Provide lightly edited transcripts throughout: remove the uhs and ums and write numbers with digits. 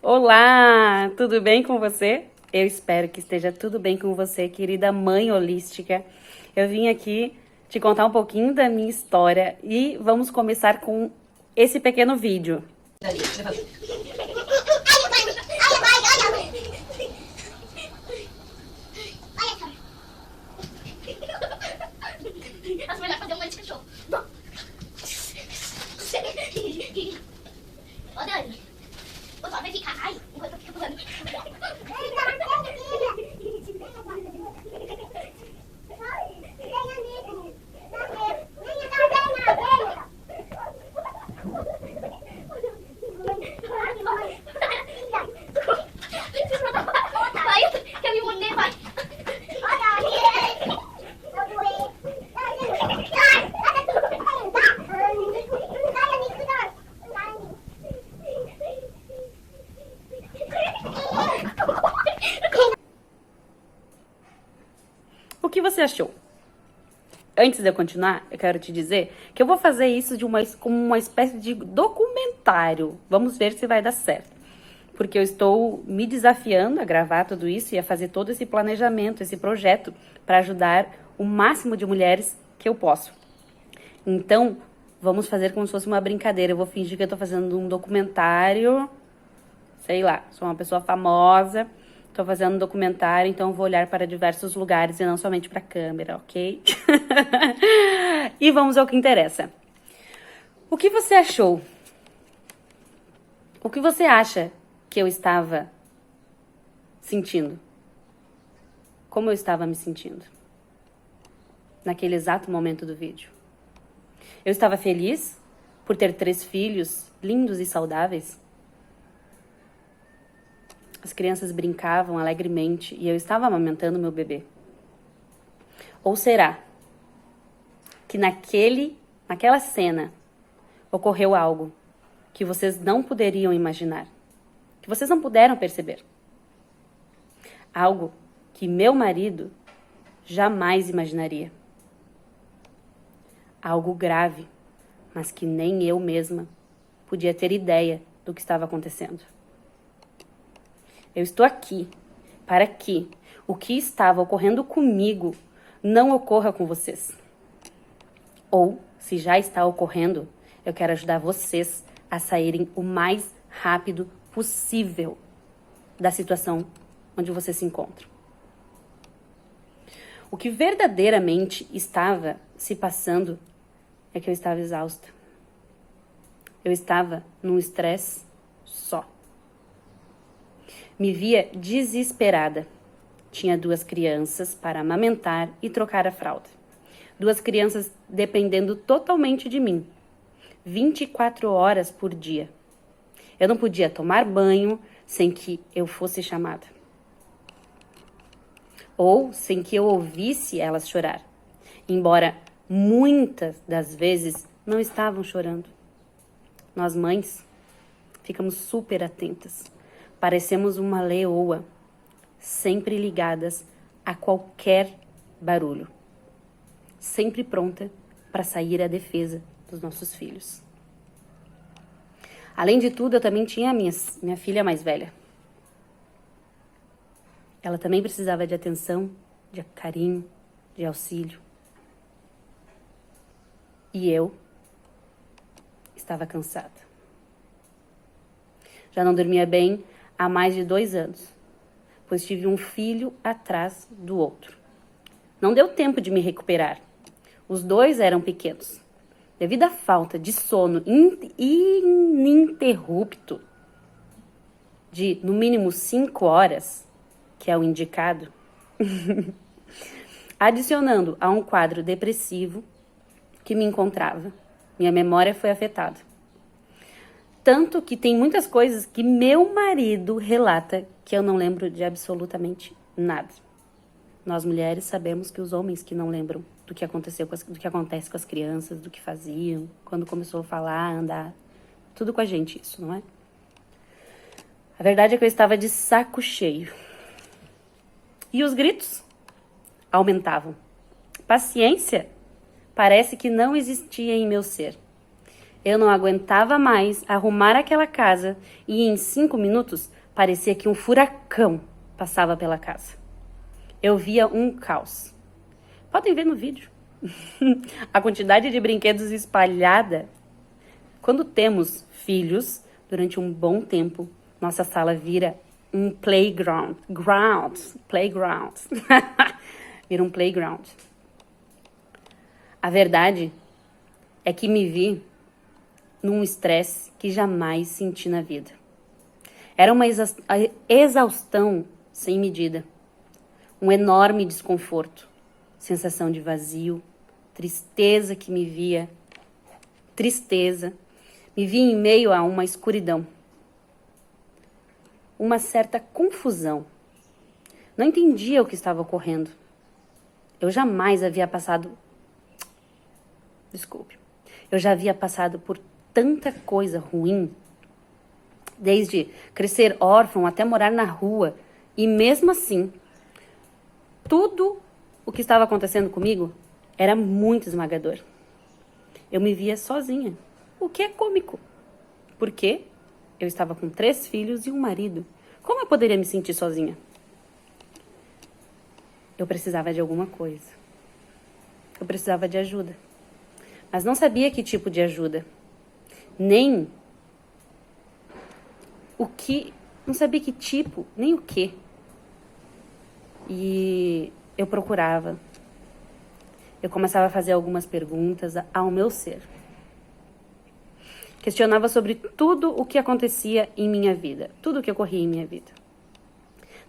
Olá, tudo bem com você? Eu espero que esteja tudo bem com você, querida mãe holística. Eu vim aqui te contar um pouquinho da minha história e vamos começar com esse pequeno vídeo. As melhores fazer uma de cachorro. Ô, Dani, o Thor vai ficar. Ai, enquanto eu fico pulando. Vai, quer me morder, vai. O que você achou? Antes de eu continuar, eu quero te dizer que eu vou fazer isso como uma espécie de documentário. Vamos ver se vai dar certo. Porque eu estou me desafiando a gravar tudo isso e a fazer todo esse planejamento, esse projeto, para ajudar o máximo de mulheres que eu posso. Então, vamos fazer como se fosse uma brincadeira. Eu vou fingir que eu tô fazendo um documentário, sei lá, sou uma pessoa famosa, tô fazendo um documentário, então eu vou olhar para diversos lugares e não somente para a câmera, ok? E vamos ao que interessa. O que você achou? O que você acha que eu estava sentindo? Como eu estava me sentindo? Naquele exato momento do vídeo. Eu estava feliz por ter 3 filhos lindos e saudáveis. As crianças brincavam alegremente e eu estava amamentando meu bebê. Ou será que naquela cena ocorreu algo que vocês não poderiam imaginar, que vocês não puderam perceber? Algo que meu marido jamais imaginaria. Algo grave, mas que nem eu mesma podia ter ideia do que estava acontecendo. Eu estou aqui para que o que estava ocorrendo comigo não ocorra com vocês. Ou, se já está ocorrendo, eu quero ajudar vocês a saírem o mais rápido possível da situação onde vocês se encontram. O que verdadeiramente estava se passando é que eu estava exausta. Eu estava num estresse só. Me via desesperada. Tinha 2 crianças para amamentar e trocar a fralda. 2 crianças dependendo totalmente de mim. 24 horas por dia. Eu não podia tomar banho sem que eu fosse chamada. Ou sem que eu ouvisse elas chorar. Embora muitas das vezes não estavam chorando. Nós mães ficamos super atentas. Parecemos uma leoa, sempre ligadas a qualquer barulho. Sempre pronta para sair à defesa dos nossos filhos. Além de tudo, eu também tinha a minha filha mais velha. Ela também precisava de atenção, de carinho, de auxílio. E eu estava cansada. Já não dormia bem há mais de 2 anos, pois tive um filho atrás do outro. Não deu tempo de me recuperar. Os 2 eram pequenos. Devido à falta de sono ininterrupto de, no mínimo, 5 horas, que é o indicado, adicionando a um quadro depressivo que me encontrava, minha memória foi afetada. Tanto que tem muitas coisas que meu marido relata que eu não lembro de absolutamente nada. Nós mulheres sabemos que os homens que não lembram do que aconteceu, do que acontece com as crianças, do que faziam, quando começou a falar, andar, tudo com a gente isso, não é? A verdade é que eu estava de saco cheio. E os gritos aumentavam. Paciência parece que não existia em meu ser. Eu não aguentava mais arrumar aquela casa e em 5 minutos parecia que um furacão passava pela casa. Eu via um caos. Podem ver no vídeo. A quantidade de brinquedos espalhada. Quando temos filhos, durante um bom tempo, nossa sala vira um playground. Playground. Vira um playground. A verdade é que me vi num estresse que jamais senti na vida. Era uma exaustão sem medida. Um enorme desconforto. Sensação de vazio. Tristeza que me via. Tristeza. Me via em meio a uma escuridão. Uma certa confusão. Não entendia o que estava ocorrendo. Eu jamais havia passado... Desculpe. Eu já havia passado por tanta coisa ruim, desde crescer órfão até morar na rua, e mesmo assim, tudo o que estava acontecendo comigo era muito esmagador. Eu me via sozinha, o que é cômico, porque eu estava com 3 filhos e um marido. Como eu poderia me sentir sozinha? Eu precisava de alguma coisa. Eu precisava de ajuda. Mas não sabia que tipo de ajuda. Nem o que... Não sabia que tipo, nem o que. E eu procurava. Eu começava a fazer algumas perguntas ao meu ser. Questionava sobre tudo o que acontecia em minha vida. Tudo o que ocorria em minha vida.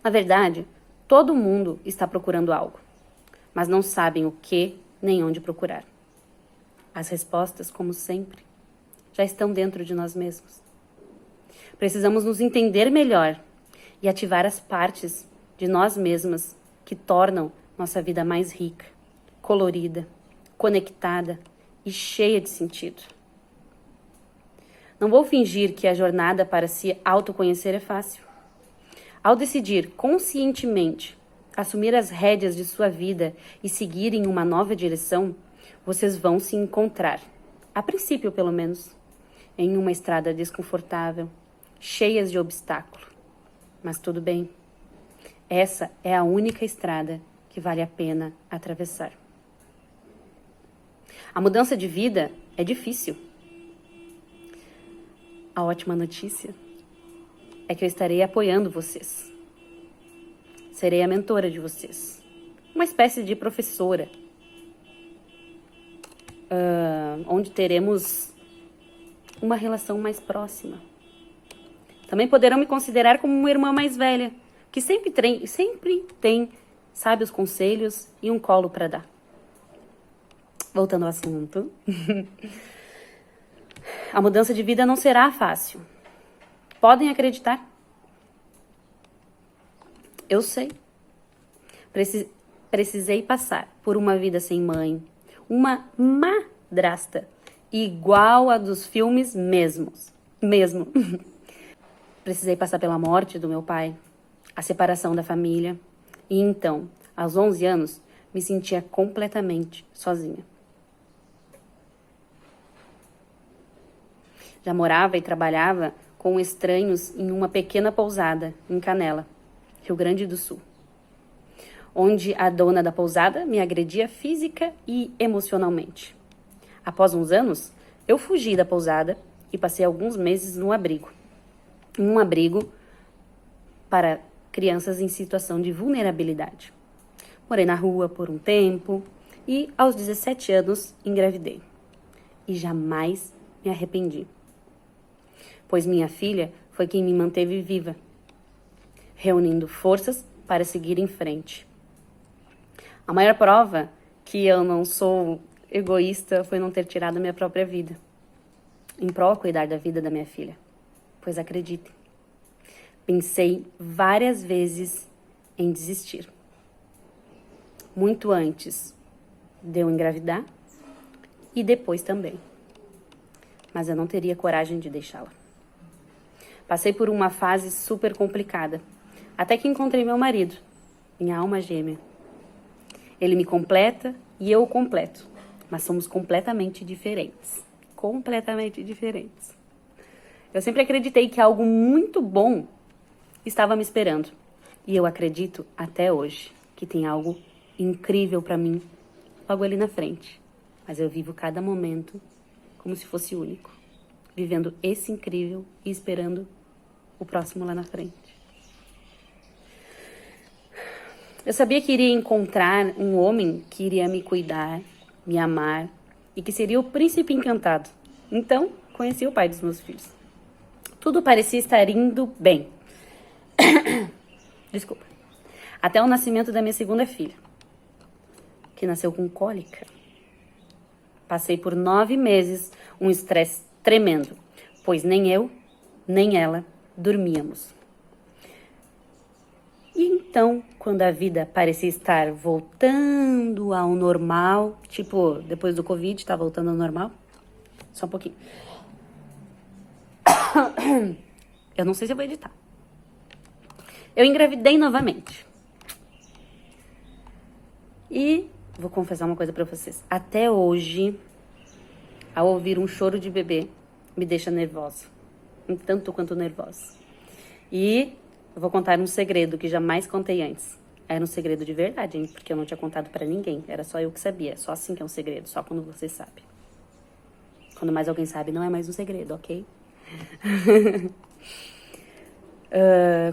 Na verdade, todo mundo está procurando algo. Mas não sabem o que nem onde procurar. As respostas, como sempre, já estão dentro de nós mesmos. Precisamos nos entender melhor e ativar as partes de nós mesmas que tornam nossa vida mais rica, colorida, conectada e cheia de sentido. Não vou fingir que a jornada para se autoconhecer é fácil. Ao decidir conscientemente assumir as rédeas de sua vida e seguir em uma nova direção, vocês vão se encontrar, a princípio pelo menos, em uma estrada desconfortável, cheias de obstáculos. Mas tudo bem. Essa é a única estrada que vale a pena atravessar. A mudança de vida é difícil. A ótima notícia é que eu estarei apoiando vocês. Serei a mentora de vocês. Uma espécie de professora. Onde teremos uma relação mais próxima. Também poderão me considerar como uma irmã mais velha, que sempre tem sábios conselhos e um colo para dar. Voltando ao assunto. A mudança de vida não será fácil. Podem acreditar. Eu sei. Precisei passar por uma vida sem mãe, uma madrasta, igual a dos filmes mesmo. Precisei passar pela morte do meu pai, a separação da família, e então, aos 11 anos, me sentia completamente sozinha. Já morava e trabalhava com estranhos em uma pequena pousada em Canela, Rio Grande do Sul, onde a dona da pousada me agredia física e emocionalmente. Após uns anos, eu fugi da pousada e passei alguns meses num abrigo. Um abrigo para crianças em situação de vulnerabilidade. Morei na rua por um tempo e, aos 17 anos, engravidei. E jamais me arrependi, pois minha filha foi quem me manteve viva, reunindo forças para seguir em frente. A maior prova que eu não sou egoísta foi não ter tirado minha própria vida, em prol de cuidar da vida da minha filha. Pois acreditem, pensei várias vezes em desistir. Muito antes de eu engravidar e depois também. Mas eu não teria coragem de deixá-la. Passei por uma fase super complicada, até que encontrei meu marido, minha alma gêmea. Ele me completa e eu o completo, mas somos completamente diferentes. completamente diferentes. Eu sempre acreditei que algo muito bom estava me esperando. E eu acredito até hoje que tem algo incrível pra mim logo ali na frente. Mas eu vivo cada momento como se fosse único. Vivendo esse incrível e esperando o próximo lá na frente. Eu sabia que iria encontrar um homem que iria me cuidar, me amar e que seria o príncipe encantado. Então, conheci o pai dos meus filhos. Tudo parecia estar indo bem. Desculpa. Até o nascimento da minha segunda filha, que nasceu com cólica. Passei por 9 meses um estresse tremendo, pois nem eu, nem ela dormíamos. E então, quando a vida parecia estar voltando ao normal, tipo, depois do Covid, tá voltando ao normal? Só um pouquinho. Eu não sei se eu vou editar. Eu engravidei novamente. E vou confessar uma coisa pra vocês. Até hoje, ao ouvir um choro de bebê, me deixa nervosa. Um tanto quanto nervosa. E eu vou contar um segredo que jamais contei antes. Era um segredo de verdade, hein? Porque eu não tinha contado pra ninguém. Era só eu que sabia. Só assim que é um segredo. Só quando você sabe. Quando mais alguém sabe, não é mais um segredo, ok?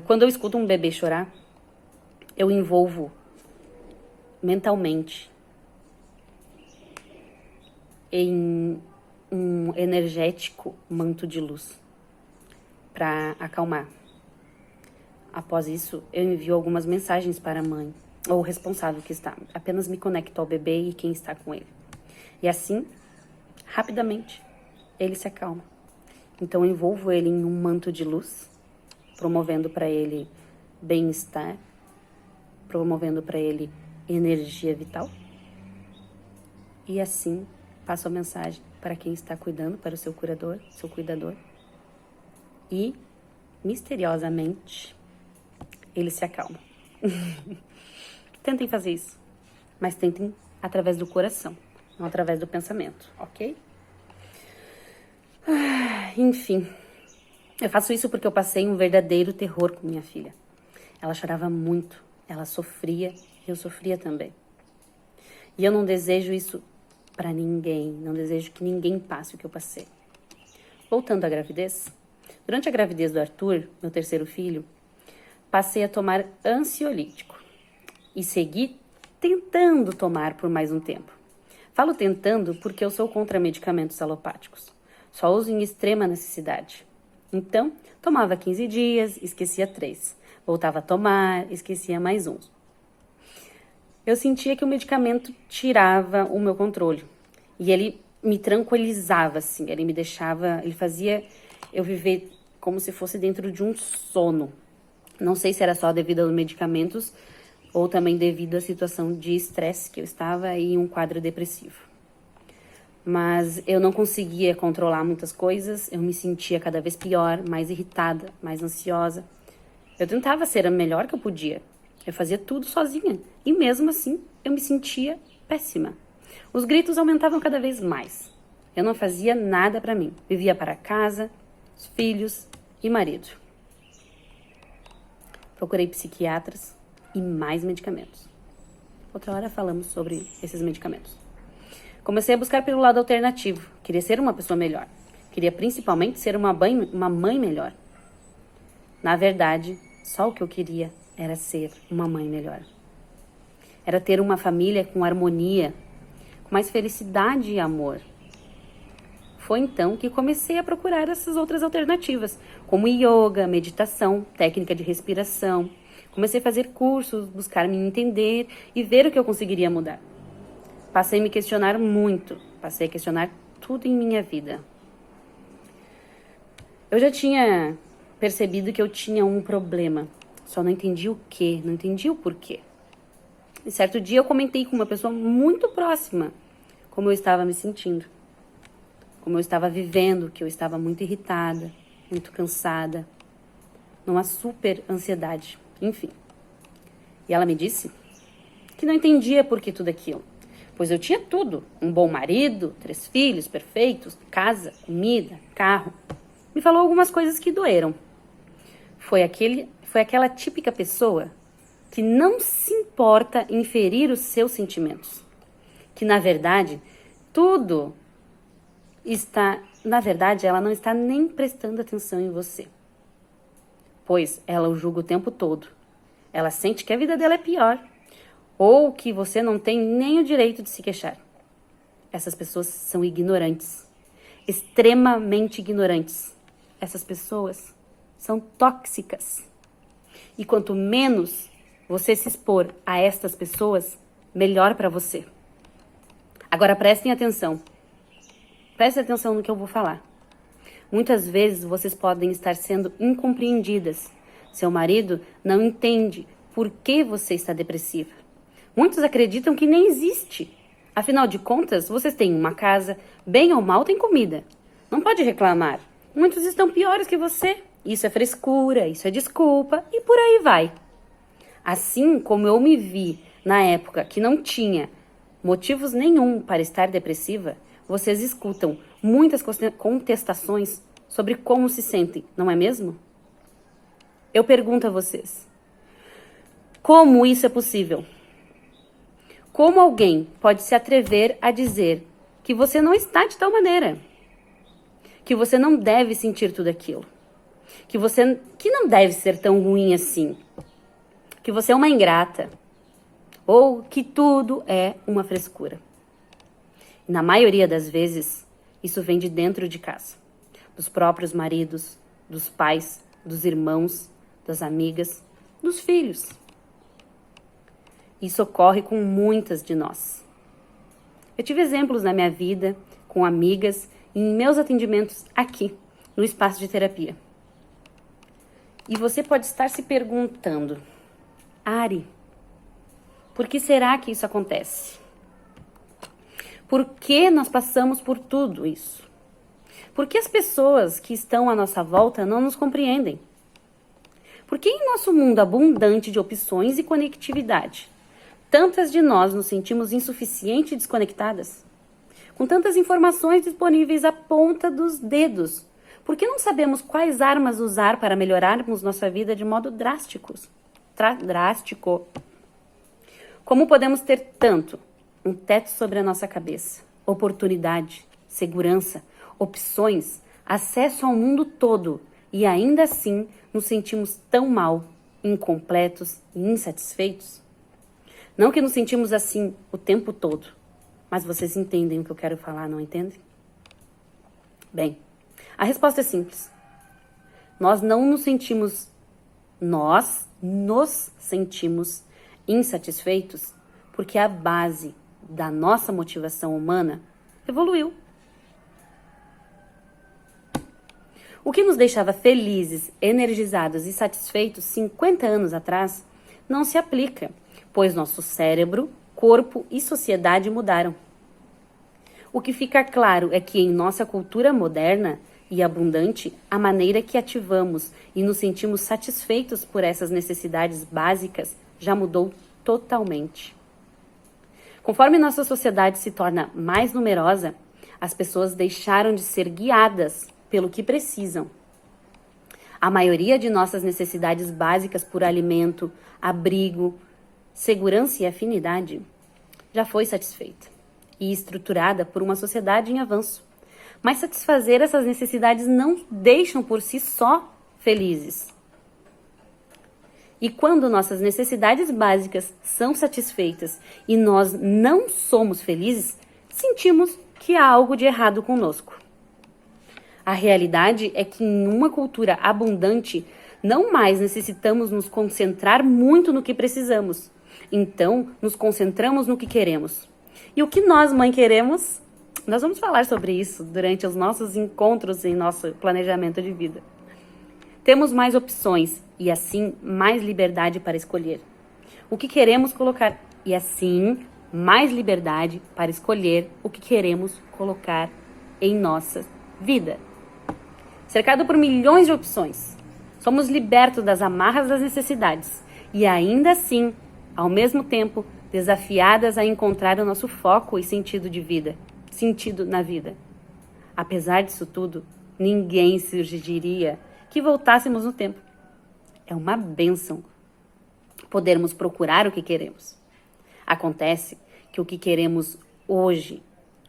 Quando eu escuto um bebê chorar, eu envolvo mentalmente em um energético manto de luz para acalmar. Após isso, eu envio algumas mensagens para a mãe ou o responsável que está. Apenas me conecto ao bebê e quem está com ele. E assim, rapidamente, ele se acalma. Então, eu envolvo ele em um manto de luz, promovendo para ele bem-estar, promovendo para ele energia vital. E assim, passo a mensagem para quem está cuidando, para o seu curador, seu cuidador. E, misteriosamente, ele se acalma. Tentem fazer isso, mas tentem através do coração, não através do pensamento, ok? Enfim, eu faço isso porque eu passei um verdadeiro terror com minha filha. Ela chorava muito, ela sofria e eu sofria também. E eu não desejo isso pra ninguém, não desejo que ninguém passe o que eu passei. Voltando à gravidez, durante a gravidez do Arthur, meu terceiro filho, passei a tomar ansiolítico e segui tentando tomar por mais um tempo. Falo tentando porque eu sou contra medicamentos alopáticos. Só uso em extrema necessidade. Então, tomava 15 dias, esquecia 3. Voltava a tomar, esquecia mais uns. Eu sentia que o medicamento tirava o meu controle. E ele me tranquilizava, assim. Ele fazia eu viver como se fosse dentro de um sono. Não sei se era só devido aos medicamentos ou também devido à situação de estresse que eu estava e um quadro depressivo. Mas eu não conseguia controlar muitas coisas, eu me sentia cada vez pior, mais irritada, mais ansiosa. Eu tentava ser a melhor que eu podia. Eu fazia tudo sozinha e mesmo assim eu me sentia péssima. Os gritos aumentavam cada vez mais. Eu não fazia nada pra mim. Vivia para casa, os filhos e marido. Procurei psiquiatras e mais medicamentos. Outra hora falamos sobre esses medicamentos. Comecei a buscar pelo lado alternativo. Queria ser uma pessoa melhor. Queria principalmente ser uma mãe melhor. Na verdade, só o que eu queria era ser uma mãe melhor. Era ter uma família com harmonia, com mais felicidade e amor. Foi então que comecei a procurar essas outras alternativas, como yoga, meditação, técnica de respiração. Comecei a fazer cursos, buscar me entender e ver o que eu conseguiria mudar. Passei a me questionar muito, passei a questionar tudo em minha vida. Eu já tinha percebido que eu tinha um problema, só não entendi o quê, não entendi o porquê. E certo dia eu comentei com uma pessoa muito próxima como eu estava me sentindo, como eu estava vivendo, que eu estava muito irritada, muito cansada, numa super ansiedade, enfim. E ela me disse que não entendia por que tudo aquilo. pois eu tinha tudo. Um bom marido, 3 filhos perfeitos, casa, comida, carro. Me falou algumas coisas que doeram. Foi aquela típica pessoa que não se importa em ferir os seus sentimentos. Que, na verdade, ela não está nem prestando atenção em você. Pois ela o julga o tempo todo. Ela sente que a vida dela é pior. Ou que você não tem nem o direito de se queixar. Essas pessoas são ignorantes. Extremamente ignorantes. Essas pessoas são tóxicas. E quanto menos você se expor a estas pessoas, melhor para você. Agora prestem atenção. Prestem atenção no que eu vou falar. Muitas vezes vocês podem estar sendo incompreendidas. Seu marido não entende por que você está depressiva. Muitos acreditam que nem existe. Afinal de contas, vocês têm uma casa, bem ou mal tem comida. Não pode reclamar. Muitos estão piores que você. Isso é frescura, isso é desculpa e por aí vai. Assim como eu me vi na época que não tinha motivos nenhum para estar depressiva, vocês escutam muitas contestações sobre como se sentem, não é mesmo? Eu pergunto a vocês, como isso é possível? Como alguém pode se atrever a dizer que você não está de tal maneira? Que você não deve sentir tudo aquilo? Que não deve ser tão ruim assim? Que você é uma ingrata? Ou que tudo é uma frescura? E na maioria das vezes, isso vem de dentro de casa. Dos próprios maridos, dos pais, dos irmãos, das amigas, dos filhos. Isso ocorre com muitas de nós. Eu tive exemplos na minha vida, com amigas, e em meus atendimentos aqui, no espaço de terapia. E você pode estar se perguntando, Ari, por que será que isso acontece? Por que nós passamos por tudo isso? Por que as pessoas que estão à nossa volta não nos compreendem? Por que em nosso mundo abundante de opções e conectividade, tantas de nós nos sentimos insuficientes e desconectadas? Com tantas informações disponíveis à ponta dos dedos, por que não sabemos quais armas usar para melhorarmos nossa vida de modo drástico? Como podemos ter tanto? Um teto sobre a nossa cabeça, oportunidade, segurança, opções, acesso ao mundo todo e ainda assim nos sentimos tão mal, incompletos e insatisfeitos? Não que nos sentimos assim o tempo todo, mas vocês entendem o que eu quero falar, não entendem? Bem, a resposta é simples. Nós nos sentimos insatisfeitos porque a base da nossa motivação humana evoluiu. O que nos deixava felizes, energizados e satisfeitos 50 anos atrás não se aplica, pois nosso cérebro, corpo e sociedade mudaram. O que fica claro é que em nossa cultura moderna e abundante, a maneira que ativamos e nos sentimos satisfeitos por essas necessidades básicas já mudou totalmente. Conforme nossa sociedade se torna mais numerosa, as pessoas deixaram de ser guiadas pelo que precisam. A maioria de nossas necessidades básicas por alimento, abrigo, segurança e afinidade já foi satisfeita e estruturada por uma sociedade em avanço. Mas satisfazer essas necessidades não deixam por si só felizes. E quando nossas necessidades básicas são satisfeitas e nós não somos felizes, sentimos que há algo de errado conosco. A realidade é que em uma cultura abundante, não mais necessitamos nos concentrar muito no que precisamos. Então, nos concentramos no que queremos. E o que nós, mãe, queremos? Nós vamos falar sobre isso durante os nossos encontros em nosso planejamento de vida. Temos mais opções e, assim, mais liberdade para escolher o que queremos colocar. E, assim, mais liberdade para escolher o que queremos colocar em nossa vida. Cercado por milhões de opções, somos libertos das amarras das necessidades. E, ainda assim, ao mesmo tempo, desafiadas a encontrar o nosso foco e sentido de vida, sentido na vida. Apesar disso tudo, ninguém sugeriria que voltássemos no tempo. É uma bênção podermos procurar o que queremos. Acontece que o que queremos hoje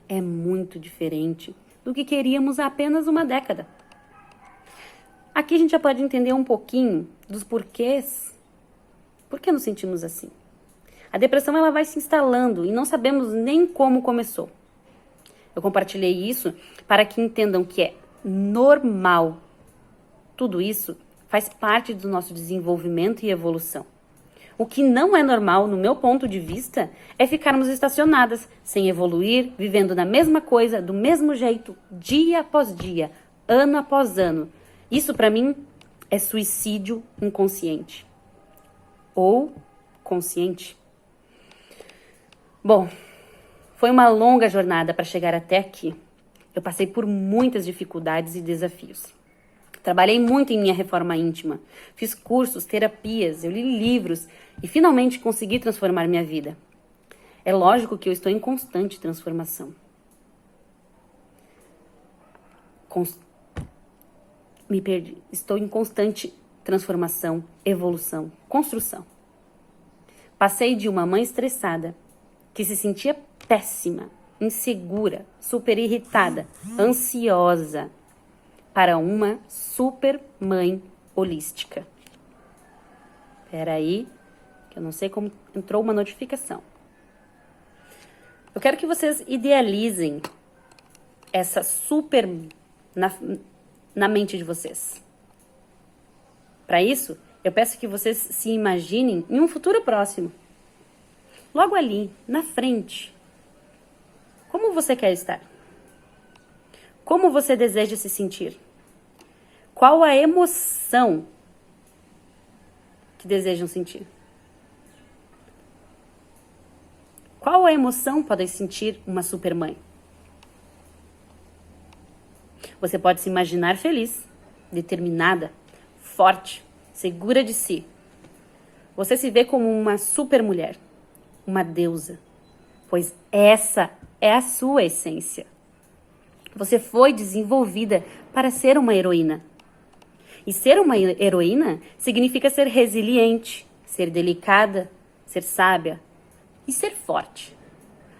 é muito diferente do que queríamos há apenas uma década. Aqui a gente já pode entender um pouquinho dos porquês. Por que nos sentimos assim? A depressão ela vai se instalando e não sabemos nem como começou. Eu compartilhei isso para que entendam que é normal. Tudo isso faz parte do nosso desenvolvimento e evolução. O que não é normal, no meu ponto de vista, é ficarmos estacionadas, sem evoluir, vivendo na mesma coisa, do mesmo jeito, dia após dia, ano após ano. Isso, para mim, é suicídio inconsciente. Ou consciente. Bom, foi uma longa jornada para chegar até aqui. Eu passei por muitas dificuldades e desafios. Trabalhei muito em minha reforma íntima. Fiz cursos, terapias, eu li livros e finalmente consegui transformar minha vida. É lógico que eu estou em constante transformação. Me perdi. Estou em constante transformação, evolução, construção. Passei de uma mãe estressada, que se sentia péssima, insegura, super irritada, ansiosa, para uma super mãe holística. Espera aí, que eu não sei como entrou uma notificação. Eu quero que vocês idealizem essa super na mente de vocês. Para isso, eu peço que vocês se imaginem em um futuro próximo. Logo ali, na frente. Como você quer estar? Como você deseja se sentir? Qual a emoção que desejam sentir? Qual a emoção pode sentir uma supermãe? Você pode se imaginar feliz, determinada, forte, segura de si. Você se vê como uma supermulher, uma deusa, pois essa é a sua essência. Você foi desenvolvida para ser uma heroína. E ser uma heroína significa ser resiliente, ser delicada, ser sábia e ser forte.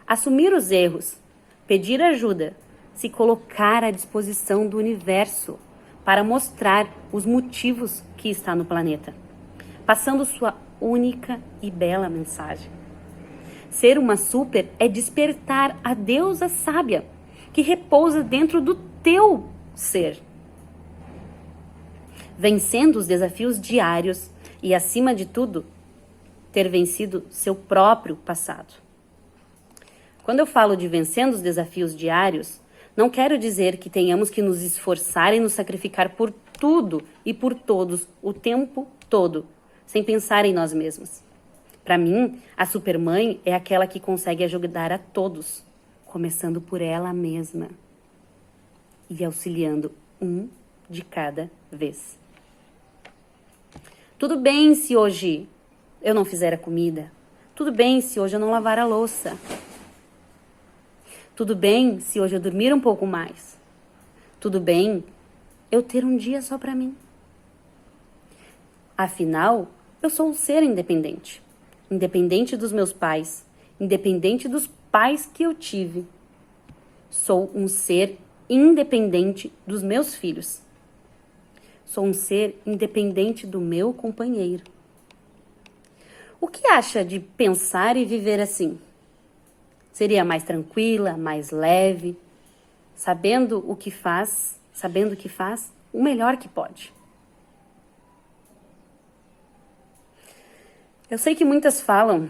Assumir os erros, pedir ajuda, se colocar à disposição do universo para mostrar os motivos que está no planeta, passando sua única e bela mensagem. Ser uma super é despertar a deusa sábia que repousa dentro do teu ser. Vencendo os desafios diários e, acima de tudo, ter vencido seu próprio passado. Quando eu falo de vencendo os desafios diários, não quero dizer que tenhamos que nos esforçar e nos sacrificar por tudo e por todos o tempo todo, sem pensar em nós mesmos. Para mim, a supermãe é aquela que consegue ajudar a todos, começando por ela mesma e auxiliando um de cada vez. Tudo bem se hoje eu não fizer a comida. Tudo bem se hoje eu não lavar a louça. Tudo bem se hoje eu dormir um pouco mais. Tudo bem eu ter um dia só para mim. Afinal, eu sou um ser independente. Independente dos meus pais. Independente dos pais que eu tive. Sou um ser independente dos meus filhos. Sou um ser independente do meu companheiro. O que acha de pensar e viver assim? Seria mais tranquila, mais leve, sabendo que faz o melhor que pode. Eu sei que muitas falam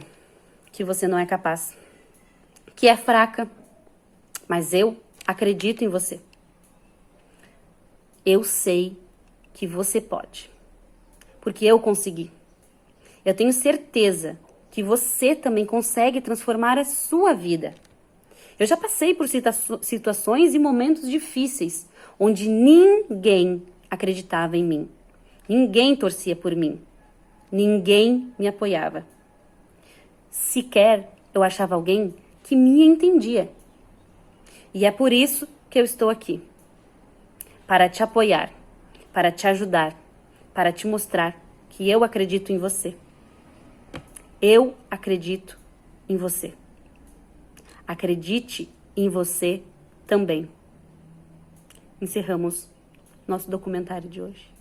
que você não é capaz, que é fraca, mas eu acredito em você. Eu sei que você pode, porque eu consegui. Eu tenho certeza que você também consegue transformar a sua vida. Eu já passei por situações e momentos difíceis, onde ninguém acreditava em mim. Ninguém torcia por mim. Ninguém me apoiava. sequer eu achava alguém que me entendia. E é por isso que eu estou aqui. Para te apoiar, para te ajudar, para te mostrar que eu acredito em você. Eu acredito em você. Acredite em você também. Encerramos nosso documentário de hoje.